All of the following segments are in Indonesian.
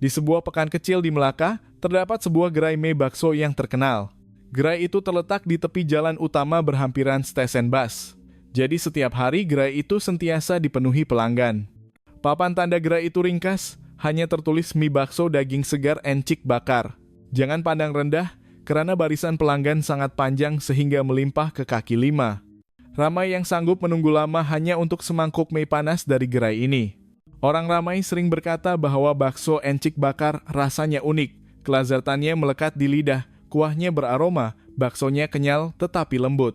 Di sebuah pekan kecil di Melaka, terdapat sebuah gerai mie bakso yang terkenal. Gerai itu terletak di tepi jalan utama berhampiran stesen bus. Jadi setiap hari gerai itu sentiasa dipenuhi pelanggan. Papan tanda gerai itu ringkas, hanya tertulis mie bakso daging segar encik bakar. Jangan pandang rendah, karena barisan pelanggan sangat panjang sehingga melimpah ke kaki lima. Ramai yang sanggup menunggu lama hanya untuk semangkuk mie panas dari gerai ini. Orang ramai sering berkata bahwa bakso encik bakar rasanya unik, kelezatannya melekat di lidah, kuahnya beraroma, baksonya kenyal tetapi lembut.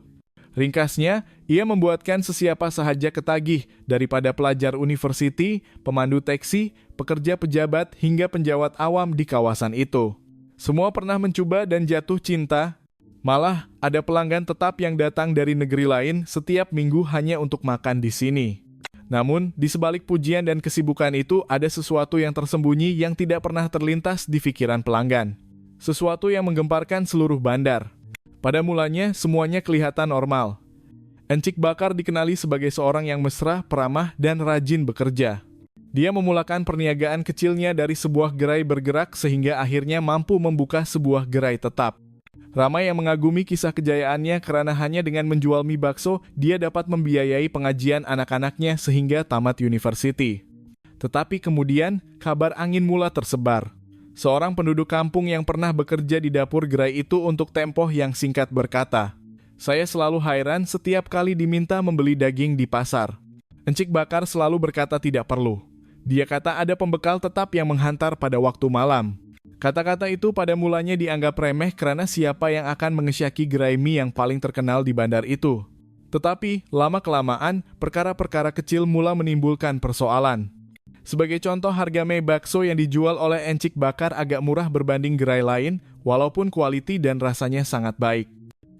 Ringkasnya, ia membuatkan sesiapa sahaja ketagih, daripada pelajar universiti, pemandu taksi, pekerja pejabat, hingga penjawat awam di kawasan itu. Semua pernah mencoba dan jatuh cinta. Malah, ada pelanggan tetap yang datang dari negeri lain setiap minggu hanya untuk makan di sini. Namun, di sebalik pujian dan kesibukan itu ada sesuatu yang tersembunyi yang tidak pernah terlintas di pikiran pelanggan. Sesuatu yang menggemparkan seluruh bandar. Pada mulanya, semuanya kelihatan normal. Encik Bakar dikenali sebagai seorang yang mesra, peramah, dan rajin bekerja. Dia memulakan perniagaan kecilnya dari sebuah gerai bergerak sehingga akhirnya mampu membuka sebuah gerai tetap. Ramai yang mengagumi kisah kejayaannya karena hanya dengan menjual mie bakso, dia dapat membiayai pengajian anak-anaknya sehingga tamat university. Tetapi kemudian, kabar angin mula tersebar. Seorang penduduk kampung yang pernah bekerja di dapur gerai itu untuk tempoh yang singkat berkata, "Saya selalu heran setiap kali diminta membeli daging di pasar. Encik Bakar selalu berkata tidak perlu. Dia kata ada pembekal tetap yang menghantar pada waktu malam." Kata-kata itu pada mulanya dianggap remeh karena siapa yang akan mengesyaki gerai mie yang paling terkenal di bandar itu. Tetapi, lama-kelamaan, perkara-perkara kecil mula menimbulkan persoalan. Sebagai contoh, harga mie bakso yang dijual oleh Encik Bakar agak murah berbanding gerai lain, walaupun kualiti dan rasanya sangat baik.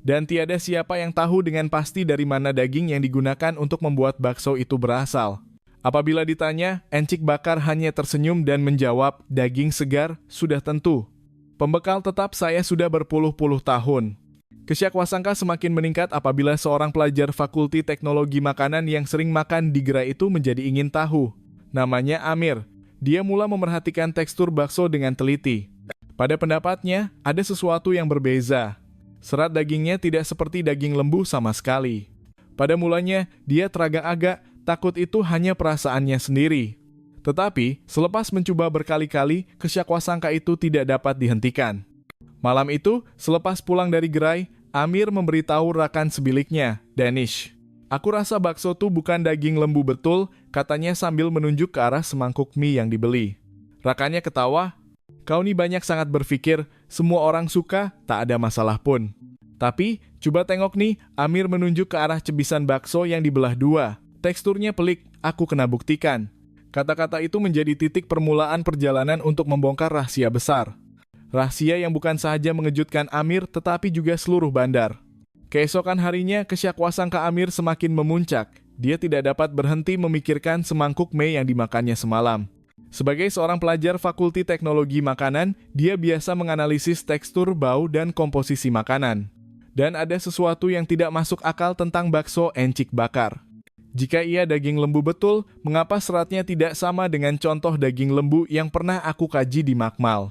Dan tiada siapa yang tahu dengan pasti dari mana daging yang digunakan untuk membuat bakso itu berasal. Apabila ditanya, Encik Bakar hanya tersenyum dan menjawab, "Daging segar, sudah tentu. Pembekal tetap saya sudah berpuluh-puluh tahun." Kesyakwasangka semakin meningkat apabila seorang pelajar Fakulti Teknologi Makanan yang sering makan di gerai itu menjadi ingin tahu. Namanya Amir. Dia mula memerhatikan tekstur bakso dengan teliti. Pada pendapatnya, ada sesuatu yang berbeza. Serat dagingnya tidak seperti daging lembu sama sekali. Pada mulanya, dia teragak-agak, takut itu hanya perasaannya sendiri. Tetapi, selepas mencoba berkali-kali, kesyakwasangka itu tidak dapat dihentikan. Malam itu, selepas pulang dari gerai, Amir memberitahu rakan sebiliknya, Danish. "Aku rasa bakso tuh bukan daging lembu betul," katanya sambil menunjuk ke arah semangkuk mie yang dibeli. Rakannya ketawa, "Kau nih banyak sangat berpikir, semua orang suka, tak ada masalah pun." "Tapi, coba tengok nih," Amir menunjuk ke arah cebisan bakso yang dibelah dua. "Teksturnya pelik, aku kena buktikan." Kata-kata itu menjadi titik permulaan perjalanan untuk membongkar rahasia besar. Rahasia yang bukan saja mengejutkan Amir, tetapi juga seluruh bandar. Keesokan harinya, kesyakwasangka Amir semakin memuncak. Dia tidak dapat berhenti memikirkan semangkuk mie yang dimakannya semalam. Sebagai seorang pelajar Fakulti Teknologi Makanan, dia biasa menganalisis tekstur, bau, dan komposisi makanan. Dan ada sesuatu yang tidak masuk akal tentang bakso Encik Bakar. Jika ia daging lembu betul, mengapa seratnya tidak sama dengan contoh daging lembu yang pernah aku kaji di Makmal?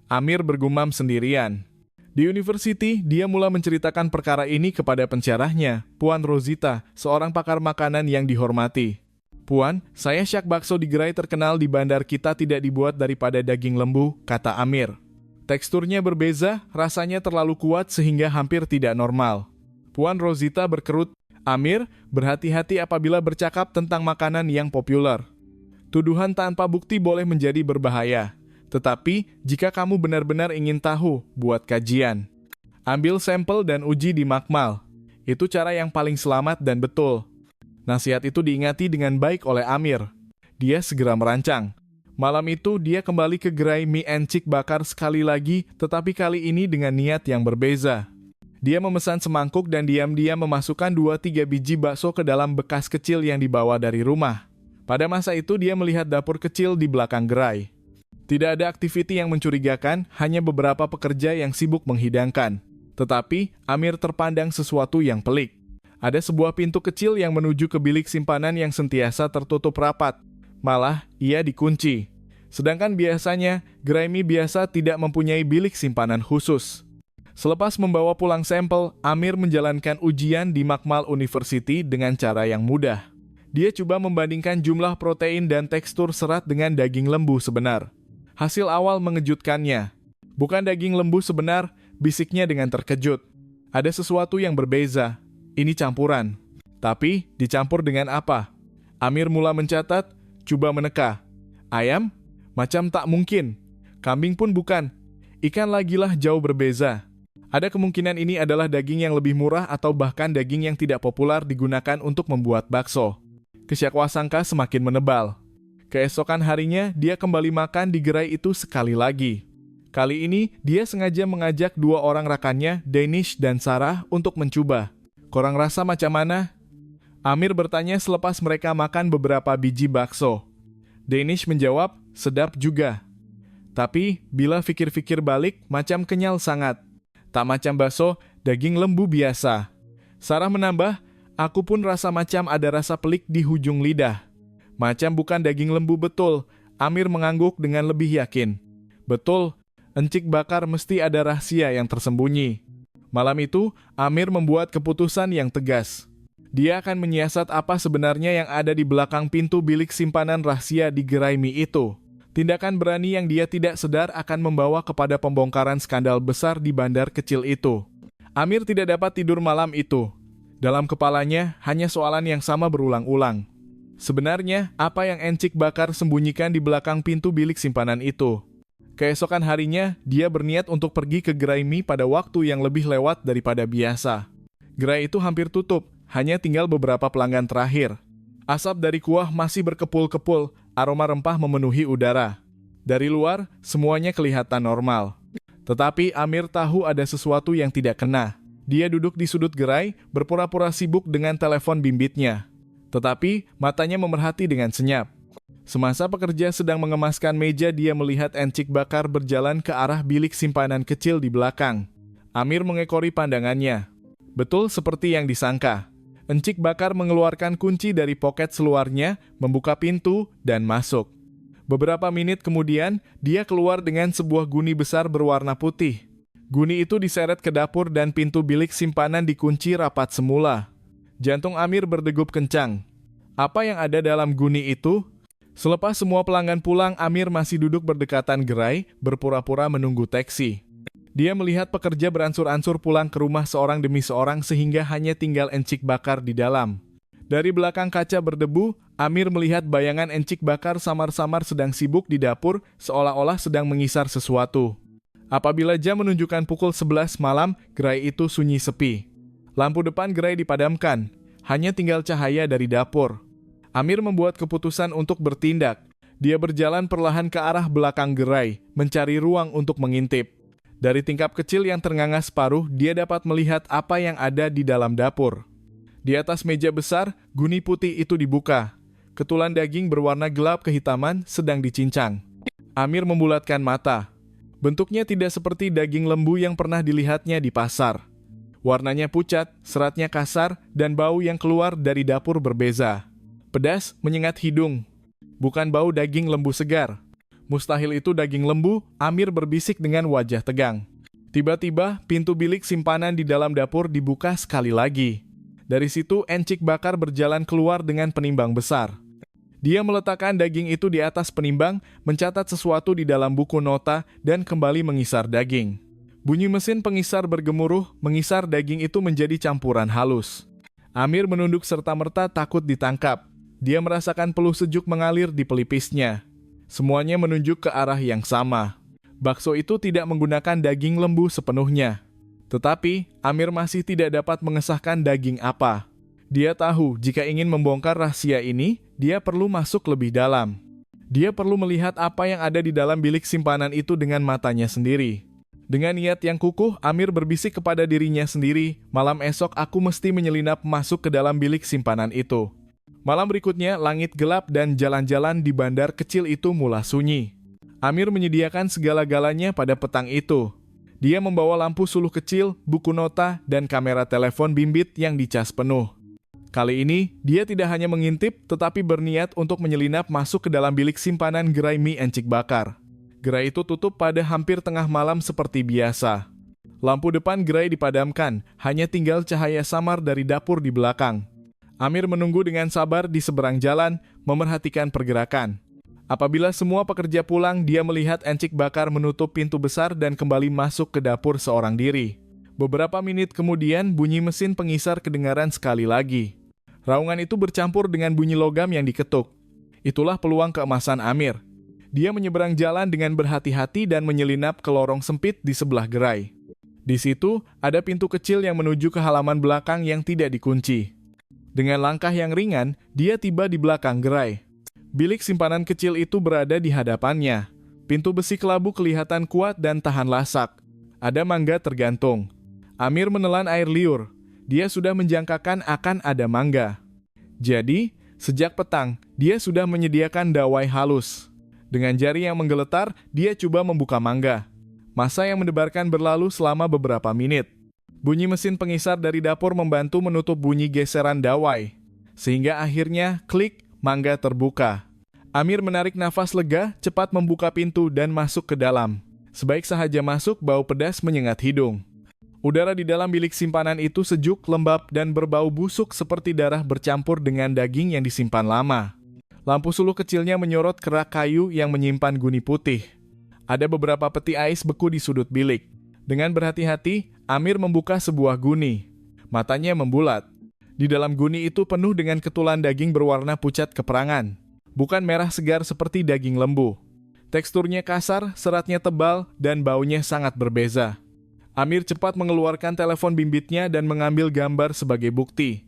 Amir bergumam sendirian. Di university, dia mula menceritakan perkara ini kepada pensyarahnya, Puan Rosita, seorang pakar makanan yang dihormati. "Puan, saya syak bakso di gerai terkenal di bandar kita tidak dibuat daripada daging lembu," kata Amir. "Teksturnya berbeza, rasanya terlalu kuat sehingga hampir tidak normal." Puan Rosita berkerut, "Amir, berhati-hati apabila bercakap tentang makanan yang populer. Tuduhan tanpa bukti boleh menjadi berbahaya. Tetapi, jika kamu benar-benar ingin tahu, buat kajian. Ambil sampel dan uji di Makmal. Itu cara yang paling selamat dan betul." Nasihat itu diingati dengan baik oleh Amir. Dia segera merancang. Malam itu, dia kembali ke gerai mie Encik Bakar sekali lagi, tetapi kali ini dengan niat yang berbeza. Dia memesan semangkuk dan diam-diam memasukkan 2-3 biji bakso ke dalam bekas kecil yang dibawa dari rumah. Pada masa itu, dia melihat dapur kecil di belakang gerai. Tidak ada aktiviti yang mencurigakan, hanya beberapa pekerja yang sibuk menghidangkan. Tetapi, Amir terpandang sesuatu yang pelik. Ada sebuah pintu kecil yang menuju ke bilik simpanan yang sentiasa tertutup rapat. Malah, ia dikunci. Sedangkan biasanya, gerai mie biasa tidak mempunyai bilik simpanan khusus. Selepas membawa pulang sampel, Amir menjalankan ujian di Makmal University dengan cara yang mudah. Dia coba membandingkan jumlah protein dan tekstur serat dengan daging lembu sebenar. Hasil awal mengejutkannya. Bukan daging lembu sebenar, bisiknya dengan terkejut. Ada sesuatu yang berbeza. Ini campuran. Tapi, dicampur dengan apa? Amir mula mencatat, coba meneka. Ayam? Macam tak mungkin. Kambing pun bukan. Ikan lagilah jauh berbeza. Ada kemungkinan ini adalah daging yang lebih murah atau bahkan daging yang tidak populer digunakan untuk membuat bakso. Kesyakwasangka semakin menebal. Keesokan harinya, dia kembali makan di gerai itu sekali lagi. Kali ini, dia sengaja mengajak dua orang rakannya, Danish dan Sarah, untuk mencoba. Korang rasa macam mana? Amir bertanya selepas mereka makan beberapa biji bakso. Danish menjawab, sedap juga. Tapi, bila fikir-fikir balik, macam kenyal sangat. Tak macam bakso, daging lembu biasa. Sarah menambah, aku pun rasa macam ada rasa pelik di hujung lidah. Macam bukan daging lembu betul. Amir mengangguk dengan lebih yakin. Betul, encik bakar mesti ada rahasia yang tersembunyi. Malam itu, Amir membuat keputusan yang tegas. Dia akan menyiasat apa sebenarnya yang ada di belakang pintu bilik simpanan rahasia di gerai mie itu. Tindakan berani yang dia tidak sadar akan membawa kepada pembongkaran skandal besar di bandar kecil itu. Amir tidak dapat tidur malam itu. Dalam kepalanya, hanya soalan yang sama berulang-ulang. Sebenarnya, apa yang encik bakar sembunyikan di belakang pintu bilik simpanan itu? Keesokan harinya, dia berniat untuk pergi ke gerai mie pada waktu yang lebih lewat daripada biasa. Gerai itu hampir tutup, hanya tinggal beberapa pelanggan terakhir. Asap dari kuah masih berkepul-kepul, aroma rempah memenuhi udara. Dari luar, semuanya kelihatan normal. Tetapi Amir tahu ada sesuatu yang tidak kena. Dia duduk di sudut gerai, berpura-pura sibuk dengan telepon bimbitnya. Tetapi, matanya memerhati dengan senyap. Semasa pekerja sedang mengemaskan meja, dia melihat encik bakar berjalan ke arah bilik simpanan kecil di belakang. Amir mengekori pandangannya. Betul seperti yang disangka. Encik bakar mengeluarkan kunci dari poket seluarnya, membuka pintu, dan masuk. Beberapa menit kemudian, dia keluar dengan sebuah guni besar berwarna putih. Guni itu diseret ke dapur dan pintu bilik simpanan dikunci rapat semula. Jantung Amir berdegup kencang. Apa yang ada dalam guni itu? Selepas semua pelanggan pulang, Amir masih duduk berdekatan gerai, berpura-pura menunggu taksi. Dia melihat pekerja beransur-ansur pulang ke rumah seorang demi seorang sehingga hanya tinggal encik bakar di dalam. Dari belakang kaca berdebu, Amir melihat bayangan encik bakar samar-samar sedang sibuk di dapur, seolah-olah sedang mengisar sesuatu. Apabila jam menunjukkan pukul 11 malam, gerai itu sunyi sepi. Lampu depan gerai dipadamkan, hanya tinggal cahaya dari dapur. Amir membuat keputusan untuk bertindak. Dia berjalan perlahan ke arah belakang gerai, mencari ruang untuk mengintip. Dari tingkap kecil yang ternganga separuh, dia dapat melihat apa yang ada di dalam dapur. Di atas meja besar, guni putih itu dibuka. Ketulan daging berwarna gelap kehitaman sedang dicincang. Amir membulatkan mata. Bentuknya tidak seperti daging lembu yang pernah dilihatnya di pasar. Warnanya pucat, seratnya kasar, dan bau yang keluar dari dapur berbeza. Pedas, menyengat hidung. Bukan bau daging lembu segar. Mustahil itu daging lembu, Amir berbisik dengan wajah tegang. Tiba-tiba, pintu bilik simpanan di dalam dapur dibuka sekali lagi. Dari situ, encik bakar berjalan keluar dengan penimbang besar. Dia meletakkan daging itu di atas penimbang, mencatat sesuatu di dalam buku nota, dan kembali mengisar daging. Bunyi mesin pengisar bergemuruh, mengisar daging itu menjadi campuran halus. Amir menunduk serta-merta takut ditangkap. Dia merasakan peluh sejuk mengalir di pelipisnya. Semuanya menunjuk ke arah yang sama. Bakso itu tidak menggunakan daging lembu sepenuhnya. Tetapi, Amir masih tidak dapat mengesahkan daging apa. Dia tahu jika ingin membongkar rahasia ini, dia perlu masuk lebih dalam. Dia perlu melihat apa yang ada di dalam bilik simpanan itu dengan matanya sendiri. Dengan niat yang kukuh, Amir berbisik kepada dirinya sendiri, malam esok aku mesti menyelinap masuk ke dalam bilik simpanan itu. Malam berikutnya, langit gelap dan jalan-jalan di bandar kecil itu mulai sunyi. Amir menyediakan segala-galanya pada petang itu. Dia membawa lampu suluh kecil, buku nota, dan kamera telepon bimbit yang dicas penuh. Kali ini, dia tidak hanya mengintip, tetapi berniat untuk menyelinap masuk ke dalam bilik simpanan gerai mie encik bakar. Gerai itu tutup pada hampir tengah malam seperti biasa. Lampu depan gerai dipadamkan, hanya tinggal cahaya samar dari dapur di belakang. Amir menunggu dengan sabar di seberang jalan, memerhatikan pergerakan. Apabila semua pekerja pulang, dia melihat encik bakar menutup pintu besar dan kembali masuk ke dapur seorang diri. Beberapa menit kemudian, bunyi mesin pengisar kedengaran sekali lagi. Raungan itu bercampur dengan bunyi logam yang diketuk. Itulah peluang keemasan Amir. Dia menyeberang jalan dengan berhati-hati dan menyelinap ke lorong sempit di sebelah gerai. Di situ, ada pintu kecil yang menuju ke halaman belakang yang tidak dikunci. Dengan langkah yang ringan, dia tiba di belakang gerai. Bilik simpanan kecil itu berada di hadapannya. Pintu besi kelabu kelihatan kuat dan tahan lasak. Ada mangga tergantung. Amir menelan air liur. Dia sudah menjangkakan akan ada mangga. Jadi, sejak petang, dia sudah menyediakan dawai halus. Dengan jari yang menggeletar, dia coba membuka mangga. Masa yang mendebarkan berlalu selama beberapa menit. Bunyi mesin pengisar dari dapur membantu menutup bunyi geseran dawai. Sehingga akhirnya, klik, mangga terbuka. Amir menarik nafas lega, cepat membuka pintu dan masuk ke dalam. Sebaik sahaja masuk, bau pedas menyengat hidung. Udara di dalam bilik simpanan itu sejuk, lembab, dan berbau busuk seperti darah bercampur dengan daging yang disimpan lama. Lampu suluh kecilnya menyorot kerak kayu yang menyimpan guni putih. Ada beberapa peti ais beku di sudut bilik. Dengan berhati-hati, Amir membuka sebuah guni. Matanya membulat. Di dalam guni itu penuh dengan ketulan daging berwarna pucat keperangan. Bukan merah segar seperti daging lembu. Teksturnya kasar, seratnya tebal, dan baunya sangat berbeza. Amir cepat mengeluarkan telepon bimbitnya dan mengambil gambar sebagai bukti.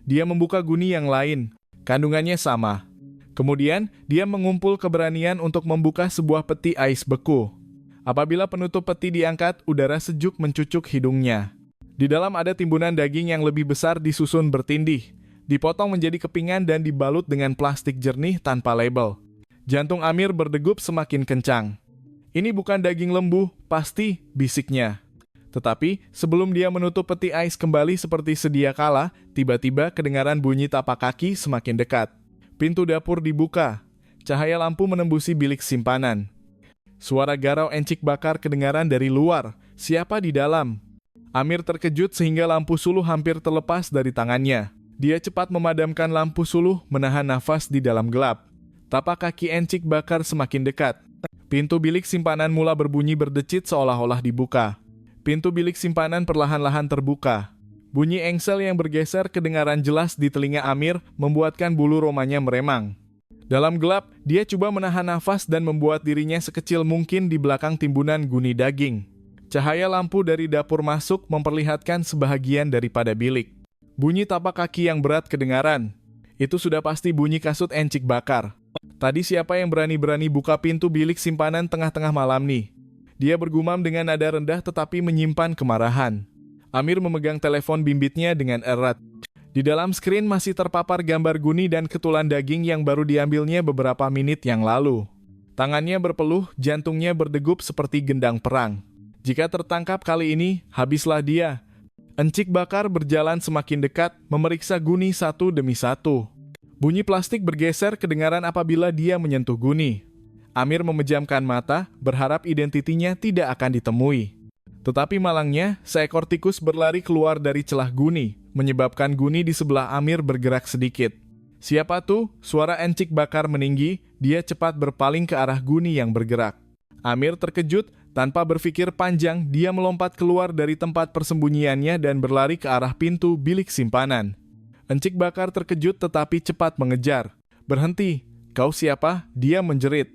Dia membuka guni yang lain. Kandungannya sama. Kemudian, dia mengumpul keberanian untuk membuka sebuah peti ais beku. Apabila penutup peti diangkat, udara sejuk mencucuk hidungnya. Di dalam ada timbunan daging yang lebih besar disusun bertindih. Dipotong menjadi kepingan dan dibalut dengan plastik jernih tanpa label. Jantung Amir berdegup semakin kencang. Ini bukan daging lembu, pasti, bisiknya. Tetapi, sebelum dia menutup peti ais kembali seperti sedia kala, tiba-tiba kedengaran bunyi tapak kaki semakin dekat. Pintu dapur dibuka. Cahaya lampu menembusi bilik simpanan. Suara garau encik bakar kedengaran dari luar. Siapa di dalam? Amir terkejut sehingga lampu suluh hampir terlepas dari tangannya. Dia cepat memadamkan lampu suluh, menahan nafas di dalam gelap. Tapak kaki encik bakar semakin dekat. Pintu bilik simpanan mula berbunyi berdecit seolah-olah dibuka. Pintu bilik simpanan perlahan-lahan terbuka. Bunyi engsel yang bergeser kedengaran jelas di telinga Amir membuatkan bulu romanya meremang. Dalam gelap, dia coba menahan nafas dan membuat dirinya sekecil mungkin di belakang timbunan guni daging. Cahaya lampu dari dapur masuk memperlihatkan sebahagian daripada bilik. Bunyi tapak kaki yang berat kedengaran. Itu sudah pasti bunyi kasut encik bakar. Tadi siapa yang berani-berani buka pintu bilik simpanan tengah-tengah malam nih? Dia bergumam dengan nada rendah tetapi menyimpan kemarahan. Amir memegang telepon bimbitnya dengan erat. Di dalam skrin masih terpapar gambar guni dan ketulan daging yang baru diambilnya beberapa menit yang lalu. Tangannya berpeluh, jantungnya berdegup seperti gendang perang. Jika tertangkap kali ini, habislah dia. Encik bakar berjalan semakin dekat, memeriksa guni satu demi satu. Bunyi plastik bergeser kedengaran apabila dia menyentuh guni. Amir memejamkan mata, berharap identitinya tidak akan ditemui. Tetapi malangnya, seekor tikus berlari keluar dari celah guni, menyebabkan guni di sebelah Amir bergerak sedikit. Siapa tuh? Suara encik bakar meninggi, dia cepat berpaling ke arah guni yang bergerak. Amir terkejut, tanpa berpikir panjang, dia melompat keluar dari tempat persembunyiannya dan berlari ke arah pintu bilik simpanan. Encik bakar terkejut tetapi cepat mengejar. Berhenti, kau siapa? Dia menjerit.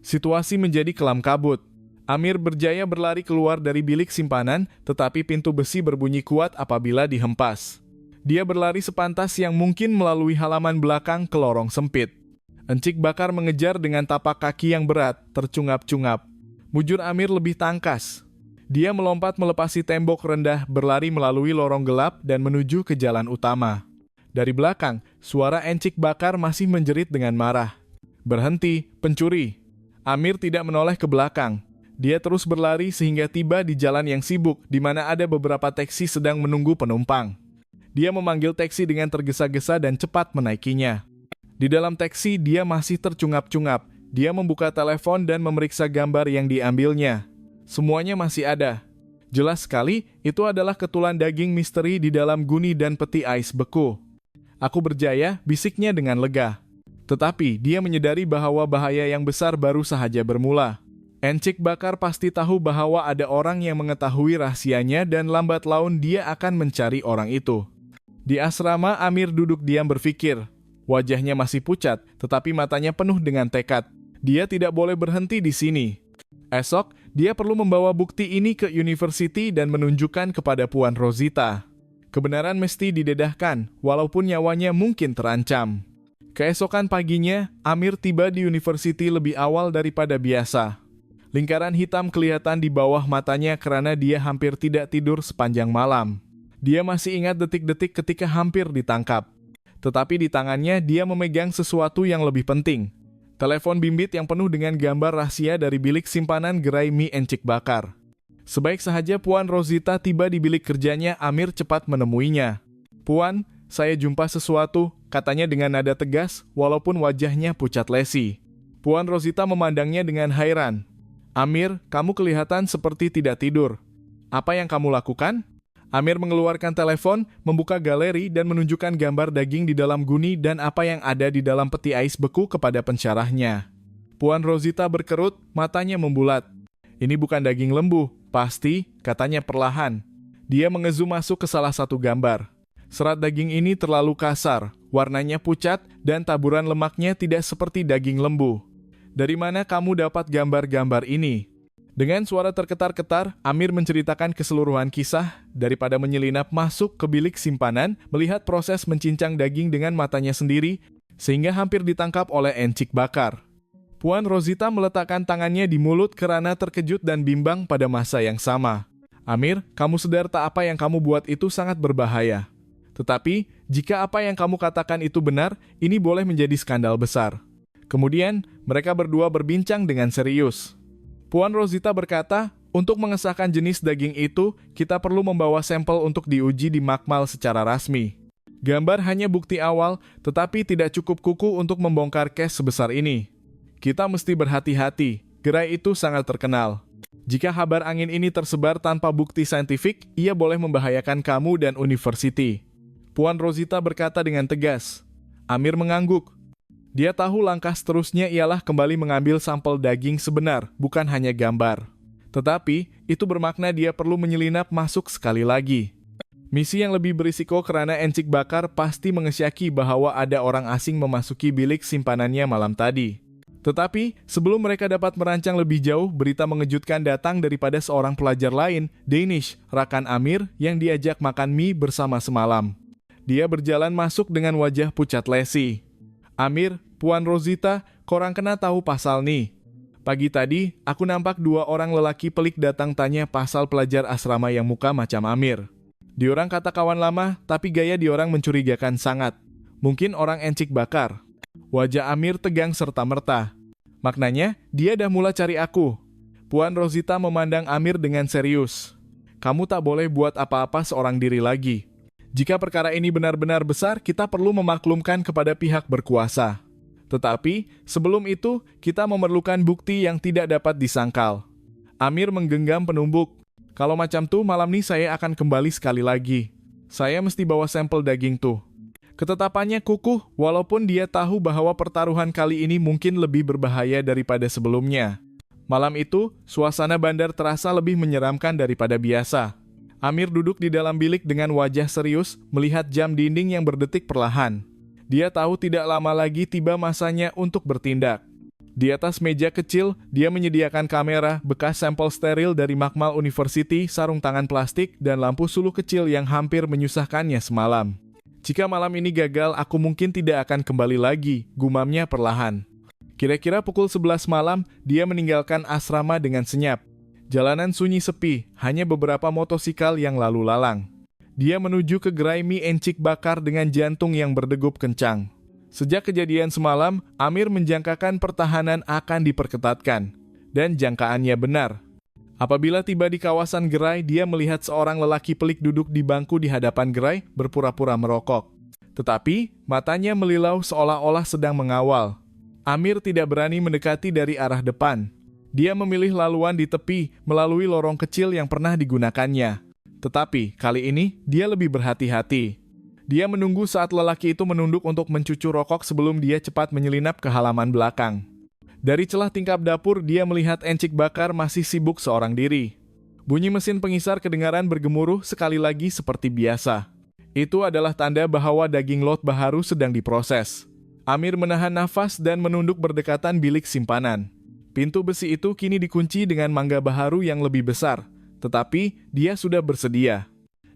Situasi menjadi kelam kabut. Amir berjaya berlari keluar dari bilik simpanan, tetapi pintu besi berbunyi kuat apabila dihempas. Dia berlari sepantas yang mungkin melalui halaman belakang ke lorong sempit. Encik bakar mengejar dengan tapak kaki yang berat, tercungap-cungap. Mujur Amir lebih tangkas. Dia melompat melepasi tembok rendah, berlari melalui lorong gelap dan menuju ke jalan utama. Dari belakang, suara encik bakar masih menjerit dengan marah. Berhenti, pencuri. Amir tidak menoleh ke belakang. Dia terus berlari sehingga tiba di jalan yang sibuk, di mana ada beberapa taksi sedang menunggu penumpang. Dia memanggil taksi dengan tergesa-gesa dan cepat menaikinya. Di dalam taksi, dia masih tercungap-cungap. Dia membuka telepon dan memeriksa gambar yang diambilnya. Semuanya masih ada. Jelas sekali, itu adalah ketulan daging misteri di dalam guni dan peti ais beku. Aku berjaya, bisiknya dengan lega. Tetapi, dia menyadari bahwa bahaya yang besar baru saja bermula. Encik Bakar pasti tahu bahwa ada orang yang mengetahui rahasianya dan lambat laun dia akan mencari orang itu. Di asrama, Amir duduk diam berpikir. Wajahnya masih pucat, tetapi matanya penuh dengan tekad. Dia tidak boleh berhenti di sini. Esok, dia perlu membawa bukti ini ke university dan menunjukkan kepada Puan Rosita. Kebenaran mesti didedahkan, walaupun nyawanya mungkin terancam. Keesokan paginya, Amir tiba di university lebih awal daripada biasa. Lingkaran hitam kelihatan di bawah matanya karena dia hampir tidak tidur sepanjang malam. Dia masih ingat detik-detik ketika hampir ditangkap. Tetapi di tangannya dia memegang sesuatu yang lebih penting. Telepon bimbit yang penuh dengan gambar rahasia dari bilik simpanan gerai mie Encik Bakar. Sebaik sahaja Puan Rosita tiba di bilik kerjanya, Amir cepat menemuinya. "Puan, saya jumpa sesuatu," katanya dengan nada tegas, walaupun wajahnya pucat lesi. Puan Rosita memandangnya dengan heran. "Amir, kamu kelihatan seperti tidak tidur. Apa yang kamu lakukan?" Amir mengeluarkan telepon, membuka galeri dan menunjukkan gambar daging di dalam guni dan apa yang ada di dalam peti ais beku kepada pensyarahnya. Puan Rosita berkerut, matanya membulat. "Ini bukan daging lembu, pasti," katanya perlahan. Dia mengezoom masuk ke salah satu gambar. Serat daging ini terlalu kasar, warnanya pucat, dan taburan lemaknya tidak seperti daging lembu. "Dari mana kamu dapat gambar-gambar ini?" Dengan suara terketar-ketar, Amir menceritakan keseluruhan kisah, daripada menyelinap masuk ke bilik simpanan, melihat proses mencincang daging dengan matanya sendiri, sehingga hampir ditangkap oleh Encik Bakar. Puan Rosita meletakkan tangannya di mulut karena terkejut dan bimbang pada masa yang sama. "Amir, kamu sadar tak apa yang kamu buat itu sangat berbahaya. Tetapi, jika apa yang kamu katakan itu benar, ini boleh menjadi skandal besar." Kemudian, mereka berdua berbincang dengan serius. Puan Rosita berkata, "Untuk mengesahkan jenis daging itu, kita perlu membawa sampel untuk diuji di makmal secara rasmi. Gambar hanya bukti awal, tetapi tidak cukup kuku untuk membongkar case sebesar ini. Kita mesti berhati-hati, gerai itu sangat terkenal. Jika kabar angin ini tersebar tanpa bukti saintifik, ia boleh membahayakan kamu dan university." Puan Rosita berkata dengan tegas. Amir mengangguk. Dia tahu langkah seterusnya ialah kembali mengambil sampel daging sebenar, bukan hanya gambar. Tetapi, itu bermakna dia perlu menyelinap masuk sekali lagi. Misi yang lebih berisiko karena Encik Bakar pasti mengesyaki bahwa ada orang asing memasuki bilik simpanannya malam tadi. Tetapi, sebelum mereka dapat merancang lebih jauh, berita mengejutkan datang daripada seorang pelajar lain, Danish, rakan Amir, yang diajak makan mie bersama semalam. Dia berjalan masuk dengan wajah pucat lesi. "Amir, Puan Rosita, korang kena tahu pasal nih. Pagi tadi, aku nampak 2 orang lelaki pelik datang tanya pasal pelajar asrama yang muka macam Amir. Diorang kata kawan lama, tapi gaya diorang mencurigakan sangat. Mungkin orang Encik Bakar." Wajah Amir tegang serta-merta. "Maknanya, dia dah mula cari aku." Puan Rosita memandang Amir dengan serius. "Kamu tak boleh buat apa-apa seorang diri lagi. Jika perkara ini benar-benar besar, kita perlu memaklumkan kepada pihak berkuasa. Tetapi, sebelum itu, kita memerlukan bukti yang tidak dapat disangkal." Amir menggenggam penumbuk. "Kalau macam tuh, malam ini saya akan kembali sekali lagi. Saya mesti bawa sampel daging tuh." Ketetapannya kukuh, walaupun dia tahu bahwa pertaruhan kali ini mungkin lebih berbahaya daripada sebelumnya. Malam itu, suasana bandar terasa lebih menyeramkan daripada biasa. Amir duduk di dalam bilik dengan wajah serius, melihat jam dinding yang berdetik perlahan. Dia tahu tidak lama lagi tiba masanya untuk bertindak. Di atas meja kecil, dia menyediakan kamera, bekas sampel steril dari makmal university, sarung tangan plastik, dan lampu suluh kecil yang hampir menyusahkannya semalam. "Jika malam ini gagal, aku mungkin tidak akan kembali lagi," gumamnya perlahan. Kira-kira pukul 11 malam, dia meninggalkan asrama dengan senyap. Jalanan sunyi sepi, hanya beberapa motosikal yang lalu lalang. Dia menuju ke gerai mie Encik Bakar dengan jantung yang berdegup kencang. Sejak kejadian semalam, Amir menjangkakan pertahanan akan diperketatkan. Dan jangkaannya benar. Apabila tiba di kawasan gerai, dia melihat seorang lelaki pelik duduk di bangku di hadapan gerai berpura-pura merokok. Tetapi, matanya melilau seolah-olah sedang mengawal. Amir tidak berani mendekati dari arah depan. Dia memilih laluan di tepi melalui lorong kecil yang pernah digunakannya. Tetapi, kali ini dia lebih berhati-hati. Dia menunggu saat lelaki itu menunduk untuk mencucu rokok sebelum dia cepat menyelinap ke halaman belakang. Dari celah tingkap dapur, dia melihat Encik Bakar masih sibuk seorang diri. Bunyi mesin pengisar kedengaran bergemuruh sekali lagi seperti biasa. Itu adalah tanda bahwa daging lot baharu sedang diproses. Amir menahan nafas dan menunduk berdekatan bilik simpanan. Pintu besi itu kini dikunci dengan mangga baharu yang lebih besar, tetapi dia sudah bersedia.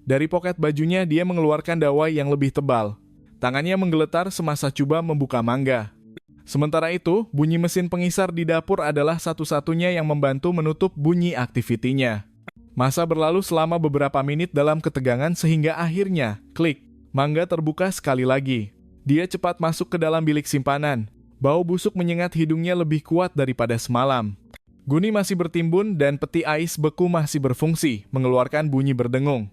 Dari poket bajunya dia mengeluarkan dawai yang lebih tebal. Tangannya menggeletar semasa coba membuka mangga. Sementara itu, bunyi mesin pengisar di dapur adalah satu-satunya yang membantu menutup bunyi aktivitinya. Masa berlalu selama beberapa menit dalam ketegangan sehingga akhirnya, klik, mangga terbuka sekali lagi. Dia cepat masuk ke dalam bilik simpanan. Bau busuk menyengat hidungnya lebih kuat daripada semalam. Guni masih bertimbun dan peti ais beku masih berfungsi, mengeluarkan bunyi berdengung.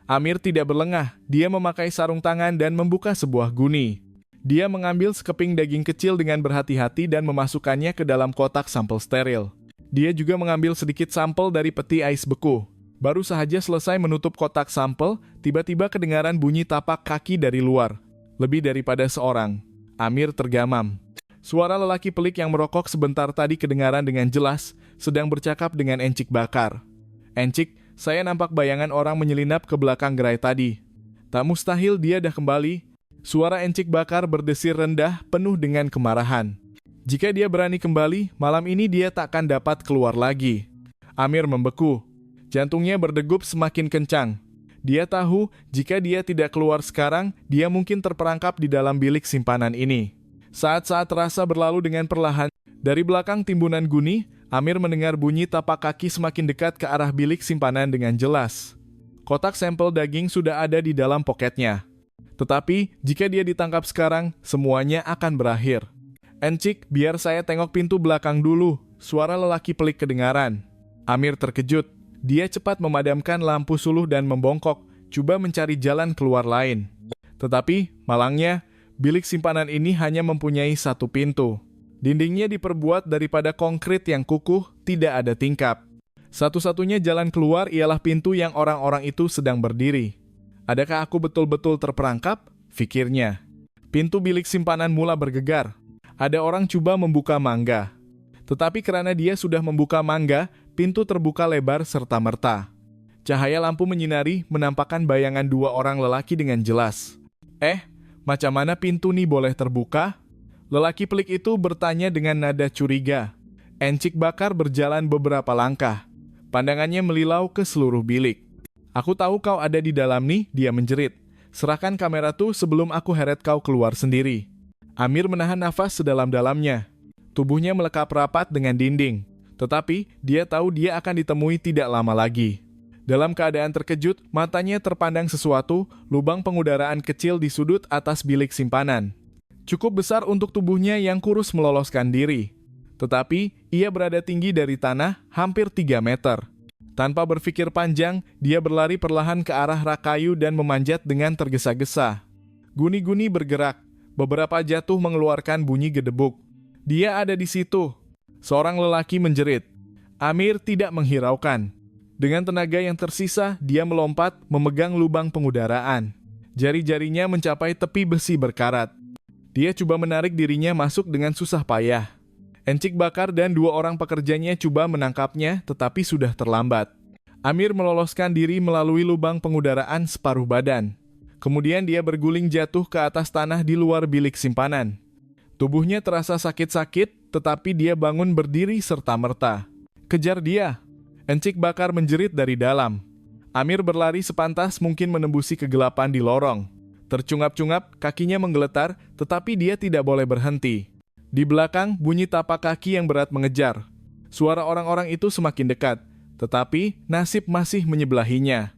Amir tidak berlengah, dia memakai sarung tangan dan membuka sebuah guni. Dia mengambil sekeping daging kecil dengan berhati-hati dan memasukkannya ke dalam kotak sampel steril. Dia juga mengambil sedikit sampel dari peti ais beku. Baru saja selesai menutup kotak sampel, tiba-tiba kedengaran bunyi tapak kaki dari luar. Lebih daripada seorang. Amir tergamam. Suara lelaki pelik yang merokok sebentar tadi kedengaran dengan jelas, sedang bercakap dengan Encik Bakar. "Encik, saya nampak bayangan orang menyelinap ke belakang gerai tadi." Tak mustahil dia dah kembali. Suara Encik Bakar berdesir rendah penuh dengan kemarahan. Jika dia berani kembali, malam ini dia takkan dapat keluar lagi. Amir membeku. Jantungnya berdegup semakin kencang. Dia tahu jika dia tidak keluar sekarang, dia mungkin terperangkap di dalam bilik simpanan ini. Saat-saat terasa berlalu dengan perlahan. Dari belakang timbunan guni, Amir mendengar bunyi tapak kaki semakin dekat ke arah bilik simpanan dengan jelas. Kotak sampel daging sudah ada di dalam poketnya. Tetapi, jika dia ditangkap sekarang, semuanya akan berakhir. "Encik, biar saya tengok pintu belakang dulu," suara lelaki pelik kedengaran. Amir terkejut. Dia cepat memadamkan lampu suluh dan membongkok, coba mencari jalan keluar lain. Tetapi, malangnya, bilik simpanan ini hanya mempunyai satu pintu. Dindingnya diperbuat daripada konkrit yang kukuh, tidak ada tingkap. Satu-satunya jalan keluar ialah pintu yang orang-orang itu sedang berdiri. Adakah aku betul-betul terperangkap? Fikirnya. Pintu bilik simpanan mula bergegar. Ada orang coba membuka mangga. Tetapi karena dia sudah membuka mangga, pintu terbuka lebar serta-merta. Cahaya lampu menyinari, menampakkan bayangan dua orang lelaki dengan jelas. Macam mana pintu nih boleh terbuka? Lelaki pelik itu bertanya dengan nada curiga. Encik Bakar berjalan beberapa langkah. Pandangannya melilau ke seluruh bilik. "Aku tahu kau ada di dalam nih," dia menjerit. "Serahkan kamera tuh sebelum aku heret kau keluar sendiri." Amir menahan nafas sedalam-dalamnya. Tubuhnya melekap rapat dengan dinding. Tetapi, dia tahu dia akan ditemui tidak lama lagi. Dalam keadaan terkejut, matanya terpandang sesuatu, lubang pengudaraan kecil di sudut atas bilik simpanan. Cukup besar untuk tubuhnya yang kurus meloloskan diri. Tetapi, ia berada tinggi dari tanah, hampir 3 meter. Tanpa berpikir panjang, dia berlari perlahan ke arah rak kayu dan memanjat dengan tergesa-gesa. Guni-guni bergerak, beberapa jatuh mengeluarkan bunyi gedebuk. Dia ada di situ. Seorang lelaki menjerit. Amir tidak menghiraukan. Dengan tenaga yang tersisa, dia melompat, memegang lubang pengudaraan. Jari-jarinya mencapai tepi besi berkarat. Dia coba menarik dirinya masuk dengan susah payah. Encik Bakar dan 2 orang pekerjanya coba menangkapnya, tetapi sudah terlambat. Amir meloloskan diri melalui lubang pengudaraan separuh badan. Kemudian dia berguling jatuh ke atas tanah di luar bilik simpanan. Tubuhnya terasa sakit-sakit, tetapi dia bangun berdiri serta-merta. "Kejar dia!" Encik Bakar menjerit dari dalam. Amir berlari sepantas mungkin menembusi kegelapan di lorong. Tercungap-cungap, kakinya menggeletar, tetapi dia tidak boleh berhenti. Di belakang, bunyi tapak kaki yang berat mengejar. Suara orang-orang itu semakin dekat, tetapi nasib masih menyebelahinya.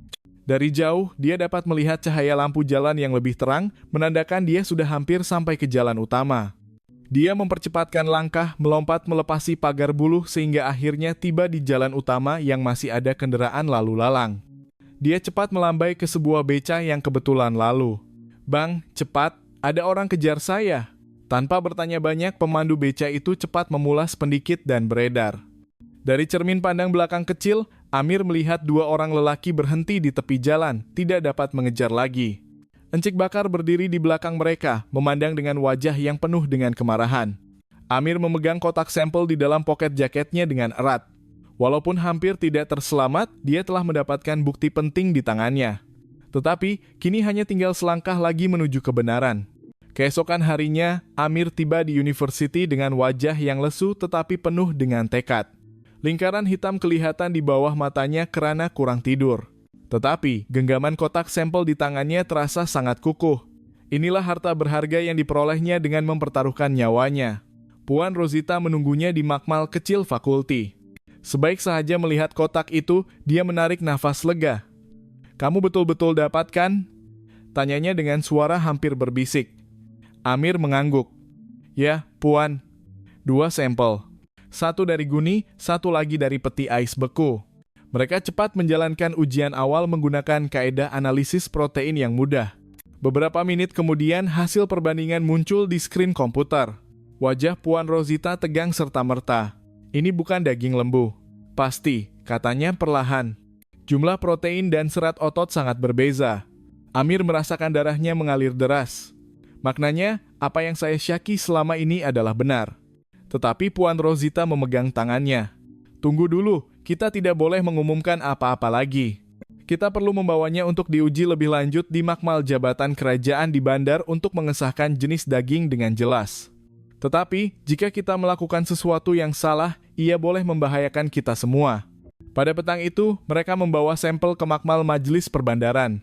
Dari jauh, dia dapat melihat cahaya lampu jalan yang lebih terang, menandakan dia sudah hampir sampai ke jalan utama. Dia mempercepatkan langkah, melompat melepasi pagar buluh sehingga akhirnya tiba di jalan utama yang masih ada kendaraan lalu lalang. Dia cepat melambai ke sebuah beca yang kebetulan lalu. "Bang, cepat, ada orang kejar saya." Tanpa bertanya banyak, pemandu beca itu cepat memulas pendikit dan beredar. Dari cermin pandang belakang kecil, Amir melihat dua orang lelaki berhenti di tepi jalan, tidak dapat mengejar lagi. Encik Bakar berdiri di belakang mereka, memandang dengan wajah yang penuh dengan kemarahan. Amir memegang kotak sampel di dalam poket jaketnya dengan erat. Walaupun hampir tidak terselamat, dia telah mendapatkan bukti penting di tangannya. Tetapi, kini hanya tinggal selangkah lagi menuju kebenaran. Keesokan harinya, Amir tiba di university dengan wajah yang lesu tetapi penuh dengan tekad. Lingkaran hitam kelihatan di bawah matanya karena kurang tidur. Tetapi, genggaman kotak sampel di tangannya terasa sangat kukuh. Inilah harta berharga yang diperolehnya dengan mempertaruhkan nyawanya. Puan Rosita menunggunya di makmal kecil fakulti. Sebaik sahaja melihat kotak itu, dia menarik nafas lega. "Kamu betul-betul dapatkan?" Tanyanya dengan suara hampir berbisik. Amir mengangguk. "Ya, Puan. 2 sampel. 1 dari guni, 1 lagi dari peti ais beku." Mereka cepat menjalankan ujian awal menggunakan kaedah analisis protein yang mudah. Beberapa menit kemudian hasil perbandingan muncul di skrin komputer. Wajah Puan Rosita tegang serta-merta. "Ini bukan daging lembu. Pasti," katanya perlahan. Jumlah protein dan serat otot sangat berbeza. Amir merasakan darahnya mengalir deras. Maknanya, apa yang saya syaki selama ini adalah benar. Tetapi Puan Rosita memegang tangannya. "Tunggu dulu, kita tidak boleh mengumumkan apa-apa lagi. Kita perlu membawanya untuk diuji lebih lanjut di makmal jabatan kerajaan di bandar untuk mengesahkan jenis daging dengan jelas. Tetapi, jika kita melakukan sesuatu yang salah, ia boleh membahayakan kita semua." Pada petang itu, mereka membawa sampel ke makmal majelis perbandaran.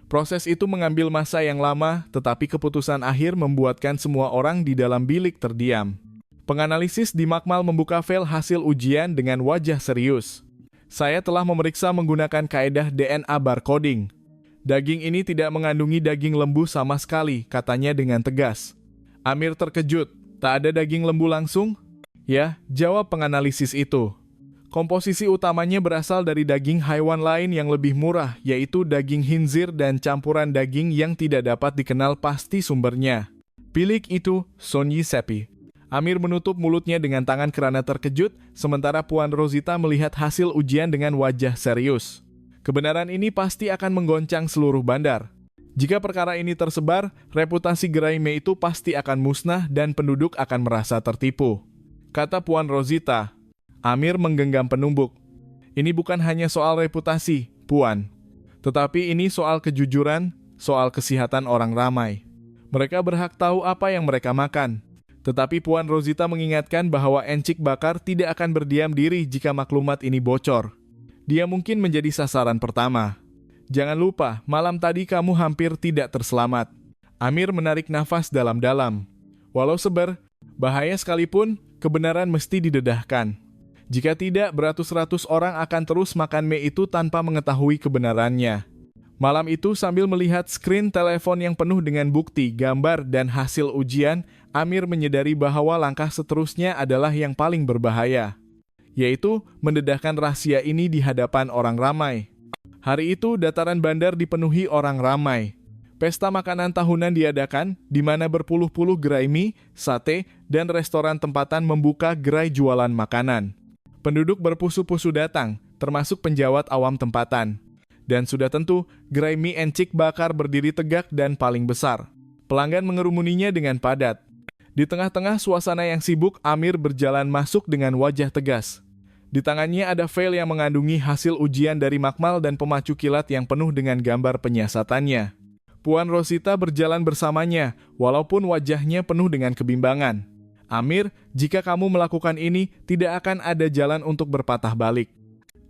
Proses itu mengambil masa yang lama, tetapi keputusan akhir membuatkan semua orang di dalam bilik terdiam. Penganalisis di makmal membuka file hasil ujian dengan wajah serius. "Saya telah memeriksa menggunakan kaedah DNA barcoding. Daging ini tidak mengandungi daging lembu sama sekali," katanya dengan tegas. Amir terkejut. "Tak ada daging lembu langsung?" "Ya," jawab penganalisis itu. "Komposisi utamanya berasal dari daging haiwan lain yang lebih murah, yaitu daging khinzir dan campuran daging yang tidak dapat dikenal pasti sumbernya." "Bilik itu, Sonyi Sepi." Amir menutup mulutnya dengan tangan karena terkejut, sementara Puan Rosita melihat hasil ujian dengan wajah serius. Kebenaran ini pasti akan menggoncang seluruh bandar. Jika perkara ini tersebar, reputasi gerai mie itu pasti akan musnah dan penduduk akan merasa tertipu, kata Puan Rosita. Amir menggenggam penumbuk. "Ini bukan hanya soal reputasi, Puan. Tetapi ini soal kejujuran, soal kesehatan orang ramai. Mereka berhak tahu apa yang mereka makan." Tetapi Puan Rosita mengingatkan bahwa Encik Bakar tidak akan berdiam diri jika maklumat ini bocor. Dia mungkin menjadi sasaran pertama. "Jangan lupa, malam tadi kamu hampir tidak terselamat." Amir menarik nafas dalam-dalam. Walau bahaya sekalipun, kebenaran mesti didedahkan. Jika tidak, beratus-ratus orang akan terus makan mie itu tanpa mengetahui kebenarannya. Malam itu sambil melihat skrin telepon yang penuh dengan bukti, gambar, dan hasil ujian, Amir menyadari bahwa langkah seterusnya adalah yang paling berbahaya, yaitu mendedahkan rahasia ini di hadapan orang ramai. Hari itu, dataran bandar dipenuhi orang ramai. Pesta makanan tahunan diadakan, di mana berpuluh-puluh gerai mie, sate, dan restoran tempatan membuka gerai jualan makanan. Penduduk berpusu-pusu datang, termasuk penjawat awam tempatan. Dan sudah tentu, gerai mie Encik Bakar berdiri tegak dan paling besar. Pelanggan mengerumuninya dengan padat. Di tengah-tengah suasana yang sibuk, Amir berjalan masuk dengan wajah tegas. Di tangannya ada file yang mengandungi hasil ujian dari makmal dan pemacu kilat yang penuh dengan gambar penyiasatannya. Puan Rosita berjalan bersamanya, walaupun wajahnya penuh dengan kebimbangan. "Amir, jika kamu melakukan ini, tidak akan ada jalan untuk berpatah balik.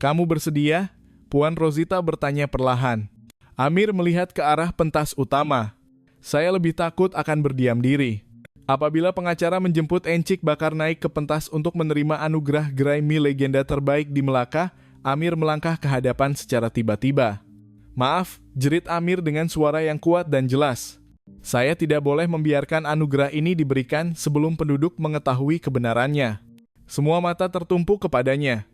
Kamu bersedia?" Puan Rosita bertanya perlahan. Amir melihat ke arah pentas utama. "Saya lebih takut akan berdiam diri." Apabila pengacara menjemput Encik Bakar naik ke pentas untuk menerima anugerah gerai mie legenda terbaik di Melaka, Amir melangkah ke hadapan secara tiba-tiba. "Maaf," jerit Amir dengan suara yang kuat dan jelas. Saya tidak boleh membiarkan anugerah ini diberikan sebelum penduduk mengetahui kebenarannya. Semua mata tertumpuk kepadanya.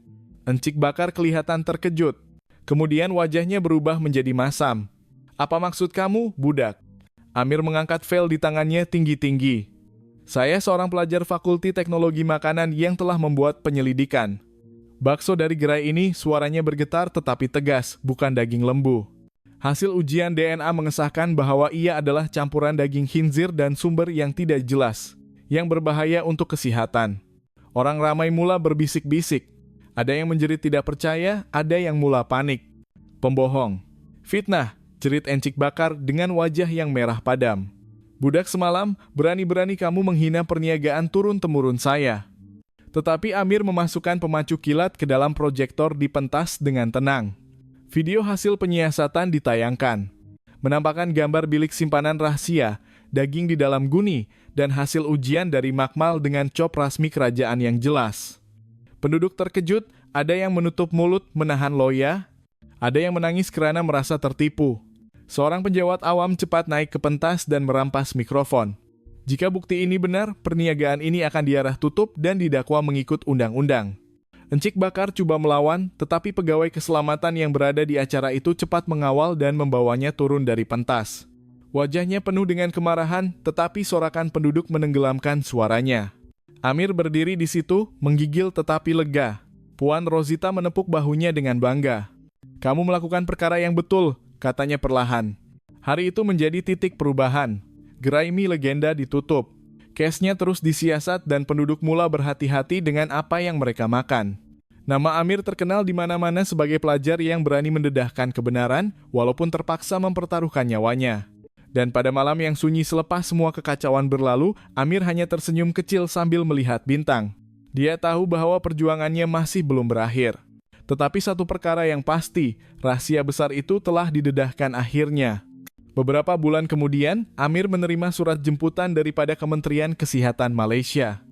Encik Bakar kelihatan terkejut. Kemudian wajahnya berubah menjadi masam. Apa maksud kamu, budak? Amir mengangkat vel di tangannya tinggi-tinggi. Saya seorang pelajar Fakulti Teknologi Makanan yang telah membuat penyelidikan. Bakso dari gerai ini suaranya bergetar tetapi tegas, bukan daging lembu. Hasil ujian DNA mengesahkan bahwa ia adalah campuran daging khinzir dan sumber yang tidak jelas, yang berbahaya untuk kesehatan. Orang ramai mula berbisik-bisik. Ada yang menjerit tidak percaya, ada yang mula panik. Pembohong. Fitnah, jerit Encik Bakar dengan wajah yang merah padam. Budak semalam, berani-berani kamu menghina perniagaan turun-temurun saya. Tetapi Amir memasukkan pemacu kilat ke dalam proyektor di pentas dengan tenang. Video hasil penyiasatan ditayangkan. Menampakkan gambar bilik simpanan rahasia, daging di dalam guni, dan hasil ujian dari makmal dengan cop rasmi kerajaan yang jelas. Penduduk terkejut, ada yang menutup mulut menahan loya, ada yang menangis karena merasa tertipu. Seorang penjawat awam cepat naik ke pentas dan merampas mikrofon. Jika bukti ini benar, perniagaan ini akan diarah tutup dan didakwa mengikut undang-undang. Encik Bakar coba melawan, tetapi pegawai keselamatan yang berada di acara itu cepat mengawal dan membawanya turun dari pentas. Wajahnya penuh dengan kemarahan, tetapi sorakan penduduk menenggelamkan suaranya. Amir berdiri di situ, menggigil tetapi lega. Puan Rosita menepuk bahunya dengan bangga. Kamu melakukan perkara yang betul, katanya perlahan. Hari itu menjadi titik perubahan. Gerai mie legenda ditutup. Case-nya terus disiasat dan penduduk mula berhati-hati dengan apa yang mereka makan. Nama Amir terkenal di mana-mana sebagai pelajar yang berani mendedahkan kebenaran, walaupun terpaksa mempertaruhkan nyawanya. Dan pada malam yang sunyi selepas semua kekacauan berlalu, Amir hanya tersenyum kecil sambil melihat bintang. Dia tahu bahwa perjuangannya masih belum berakhir. Tetapi satu perkara yang pasti, rahasia besar itu telah didedahkan akhirnya. Beberapa bulan kemudian, Amir menerima surat jemputan daripada Kementerian Kesehatan Malaysia.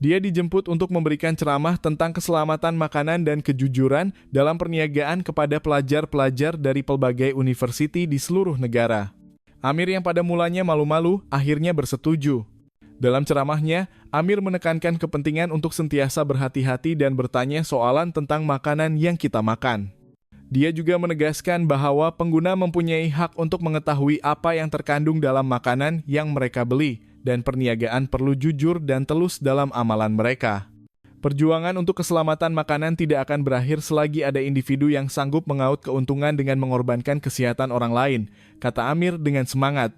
Dia dijemput untuk memberikan ceramah tentang keselamatan makanan dan kejujuran dalam perniagaan kepada pelajar-pelajar dari pelbagai universiti di seluruh negara. Amir yang pada mulanya malu-malu, akhirnya bersetuju. Dalam ceramahnya, Amir menekankan kepentingan untuk sentiasa berhati-hati dan bertanya soalan tentang makanan yang kita makan. Dia juga menegaskan bahwa pengguna mempunyai hak untuk mengetahui apa yang terkandung dalam makanan yang mereka beli, dan perniagaan perlu jujur dan telus dalam amalan mereka. Perjuangan untuk keselamatan makanan tidak akan berakhir selagi ada individu yang sanggup mengaut keuntungan dengan mengorbankan kesehatan orang lain, kata Amir dengan semangat.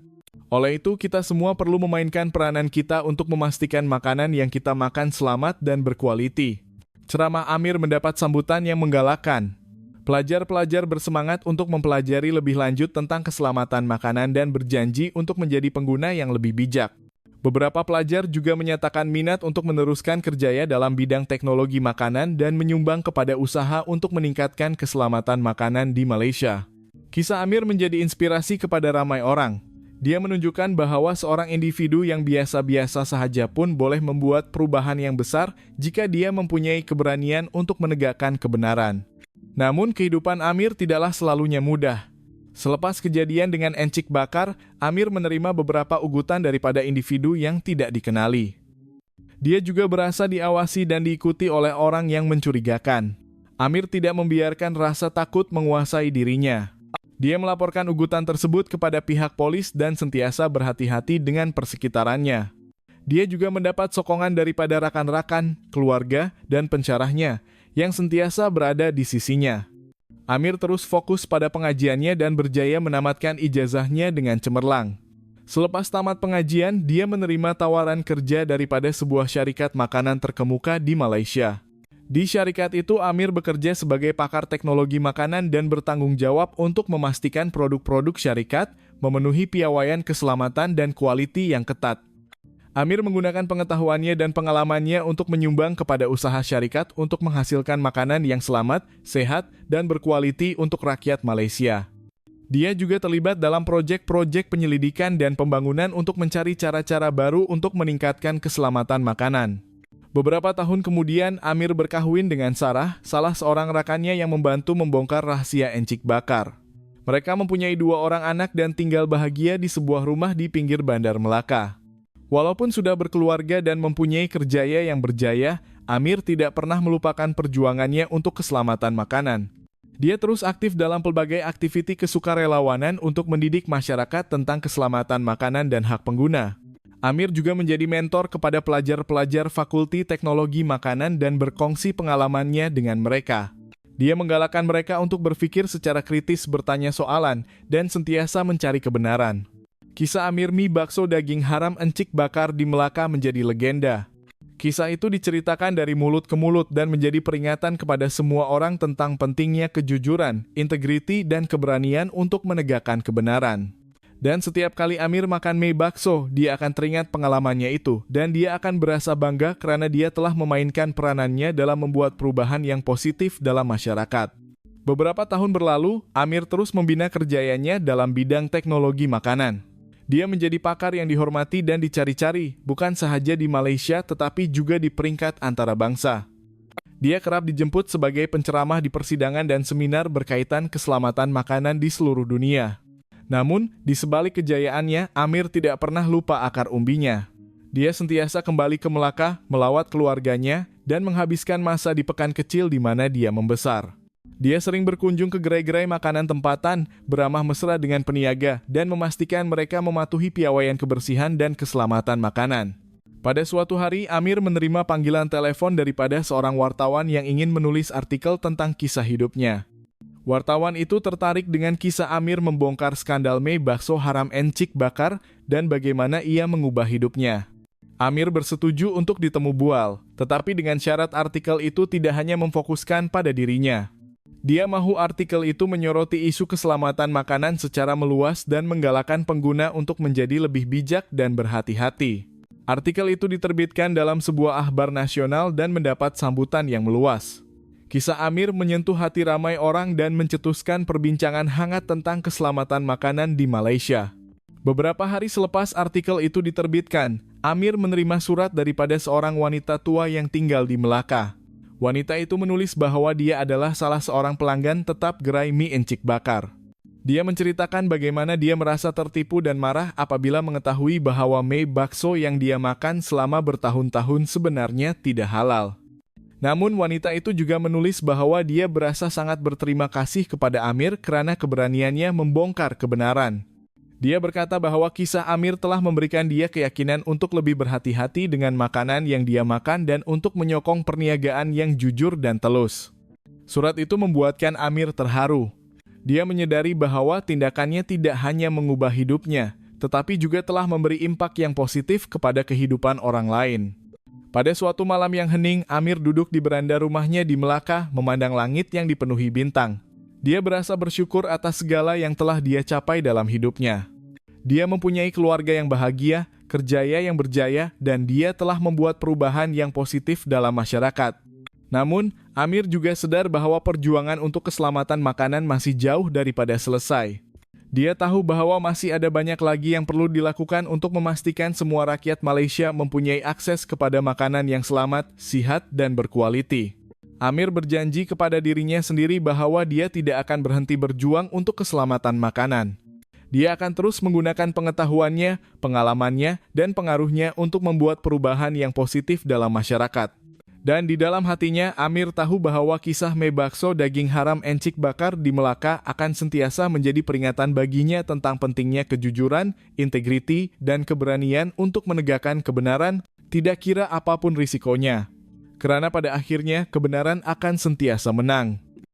Oleh itu, kita semua perlu memainkan peranan kita untuk memastikan makanan yang kita makan selamat dan berkualiti. Ceramah Amir mendapat sambutan yang menggalakkan. Pelajar-pelajar bersemangat untuk mempelajari lebih lanjut tentang keselamatan makanan dan berjanji untuk menjadi pengguna yang lebih bijak. Beberapa pelajar juga menyatakan minat untuk meneruskan kerjaya dalam bidang teknologi makanan dan menyumbang kepada usaha untuk meningkatkan keselamatan makanan di Malaysia. Kisah Amir menjadi inspirasi kepada ramai orang. Dia menunjukkan bahwa seorang individu yang biasa-biasa sahaja pun boleh membuat perubahan yang besar jika dia mempunyai keberanian untuk menegakkan kebenaran. Namun kehidupan Amir tidaklah selalunya mudah. Selepas kejadian dengan Encik Bakar, Amir menerima beberapa ugutan daripada individu yang tidak dikenali. Dia juga berasa diawasi dan diikuti oleh orang yang mencurigakan. Amir tidak membiarkan rasa takut menguasai dirinya. Dia melaporkan ugutan tersebut kepada pihak polis dan sentiasa berhati-hati dengan persekitarannya. Dia juga mendapat sokongan daripada rakan-rakan, keluarga, dan pensyarahnya yang sentiasa berada di sisinya. Amir terus fokus pada pengajiannya dan berjaya menamatkan ijazahnya dengan cemerlang. Selepas tamat pengajian, dia menerima tawaran kerja daripada sebuah syarikat makanan terkemuka di Malaysia. Di syarikat itu, Amir bekerja sebagai pakar teknologi makanan dan bertanggung jawab untuk memastikan produk-produk syarikat memenuhi piawaian keselamatan dan kualiti yang ketat. Amir menggunakan pengetahuannya dan pengalamannya untuk menyumbang kepada usaha syarikat untuk menghasilkan makanan yang selamat, sehat, dan berkualiti untuk rakyat Malaysia. Dia juga terlibat dalam proyek-proyek penyelidikan dan pembangunan untuk mencari cara-cara baru untuk meningkatkan keselamatan makanan. Beberapa tahun kemudian, Amir berkahwin dengan Sarah, salah seorang rakannya yang membantu membongkar rahasia Encik Bakar. Mereka mempunyai 2 orang anak dan tinggal bahagia di sebuah rumah di pinggir Bandar Melaka. Walaupun sudah berkeluarga dan mempunyai kerjaya yang berjaya, Amir tidak pernah melupakan perjuangannya untuk keselamatan makanan. Dia terus aktif dalam pelbagai aktiviti kesukarelawanan untuk mendidik masyarakat tentang keselamatan makanan dan hak pengguna. Amir juga menjadi mentor kepada pelajar-pelajar Fakulti Teknologi Makanan dan berkongsi pengalamannya dengan mereka. Dia menggalakkan mereka untuk berpikir secara kritis, bertanya soalan, dan sentiasa mencari kebenaran. Kisah Amir mie bakso daging haram encik bakar di Melaka menjadi legenda. Kisah itu diceritakan dari mulut ke mulut dan menjadi peringatan kepada semua orang tentang pentingnya kejujuran, integriti, dan keberanian untuk menegakkan kebenaran. Dan setiap kali Amir makan mie bakso, dia akan teringat pengalamannya itu, dan dia akan berasa bangga karena dia telah memainkan peranannya dalam membuat perubahan yang positif dalam masyarakat. Beberapa tahun berlalu, Amir terus membina kerjayanya dalam bidang teknologi makanan. Dia menjadi pakar yang dihormati dan dicari-cari, bukan sahaja di Malaysia tetapi juga di peringkat antarabangsa. Dia kerap dijemput sebagai penceramah di persidangan dan seminar berkaitan keselamatan makanan di seluruh dunia. Namun, di sebalik kejayaannya, Amir tidak pernah lupa akar umbinya. Dia sentiasa kembali ke Melaka, melawat keluarganya, dan menghabiskan masa di pekan kecil di mana dia membesar. Dia sering berkunjung ke gerai-gerai makanan tempatan, beramah mesra dengan peniaga, dan memastikan mereka mematuhi piawaian kebersihan dan keselamatan makanan. Pada suatu hari, Amir menerima panggilan telepon daripada seorang wartawan yang ingin menulis artikel tentang kisah hidupnya. Wartawan itu tertarik dengan kisah Amir membongkar skandal mie bakso haram encik bakar dan bagaimana ia mengubah hidupnya. Amir bersetuju untuk ditemu bual, tetapi dengan syarat artikel itu tidak hanya memfokuskan pada dirinya. Dia mahu artikel itu menyoroti isu keselamatan makanan secara meluas dan menggalakkan pengguna untuk menjadi lebih bijak dan berhati-hati. Artikel itu diterbitkan dalam sebuah akhbar nasional dan mendapat sambutan yang meluas. Kisah Amir menyentuh hati ramai orang dan mencetuskan perbincangan hangat tentang keselamatan makanan di Malaysia. Beberapa hari selepas artikel itu diterbitkan, Amir menerima surat daripada seorang wanita tua yang tinggal di Melaka. Wanita itu menulis bahwa dia adalah salah seorang pelanggan tetap gerai mie encik bakar. Dia menceritakan bagaimana dia merasa tertipu dan marah apabila mengetahui bahwa mie bakso yang dia makan selama bertahun-tahun sebenarnya tidak halal. Namun wanita itu juga menulis bahwa dia berasa sangat berterima kasih kepada Amir karena keberaniannya membongkar kebenaran. Dia berkata bahwa kisah Amir telah memberikan dia keyakinan untuk lebih berhati-hati dengan makanan yang dia makan dan untuk menyokong perniagaan yang jujur dan telus. Surat itu membuatkan Amir terharu. Dia menyadari bahwa tindakannya tidak hanya mengubah hidupnya, tetapi juga telah memberi impak yang positif kepada kehidupan orang lain. Pada suatu malam yang hening, Amir duduk di beranda rumahnya di Melaka, memandang langit yang dipenuhi bintang. Dia berasa bersyukur atas segala yang telah dia capai dalam hidupnya. Dia mempunyai keluarga yang bahagia, kerjaya yang berjaya, dan dia telah membuat perubahan yang positif dalam masyarakat. Namun, Amir juga sadar bahwa perjuangan untuk keselamatan makanan masih jauh daripada selesai. Dia tahu bahwa masih ada banyak lagi yang perlu dilakukan untuk memastikan semua rakyat Malaysia mempunyai akses kepada makanan yang selamat, sihat, dan berkualiti. Amir berjanji kepada dirinya sendiri bahwa dia tidak akan berhenti berjuang untuk keselamatan makanan. Dia akan terus menggunakan pengetahuannya, pengalamannya, dan pengaruhnya untuk membuat perubahan yang positif dalam masyarakat. Dan di dalam hatinya, Amir tahu bahwa kisah mie bakso daging haram encik bakar di Melaka akan sentiasa menjadi peringatan baginya tentang pentingnya kejujuran, integriti, dan keberanian untuk menegakkan kebenaran, tidak kira apapun risikonya. Karena pada akhirnya, kebenaran akan sentiasa menang.